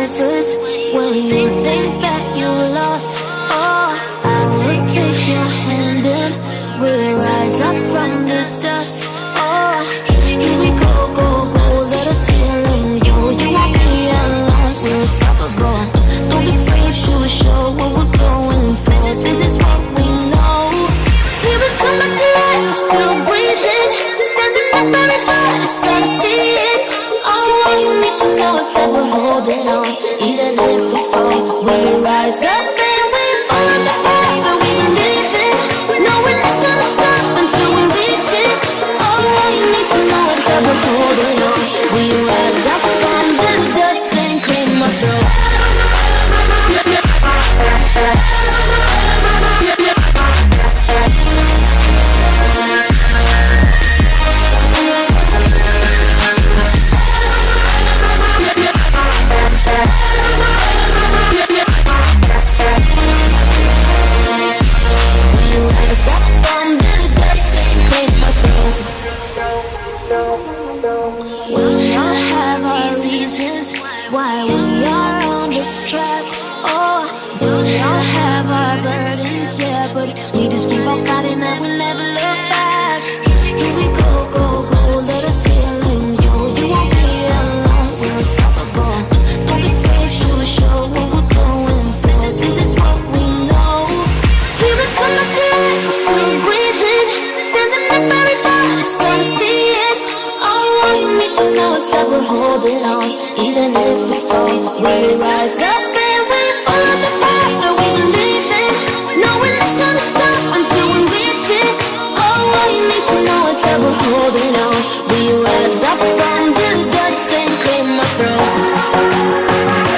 purpose when you think that you lost. Oh, I will take your hand and we'll rise up from the dust. Oh, here we go, go, go, let us healing you. You won't be alone, we're unstoppable. Don't be afraid to show what we're going for. This is what we know. We will come back to life, still breathing. Standing up, everybody's gonna see it. All you need to know is that we're holding on. Even if we fall, we will rise up and we follow the path that we believe in. No, we're not gonna stop until we reach it. All you need to know is that we're holding on. We rise up from the dust and claim our throne. We all have our reasons why we are on this track. Oh, we all have our burdens, yeah, but we just keep on fighting and we never look back. Here we go, go, go, let us healing you. You won't be alone, we're unstoppable. Don't be afraid to show what we're going for. This is what we know. We will come back to life, we're still breathing. Standing up, everybody's gonna see it. All you need to know is that we're holding on. Even if we fall, we rise up and we follow the path that we believe in. No, we're not gonna stop until we reach it. All you need to know is that we're holding on. We rise up from this dust and claim our throne.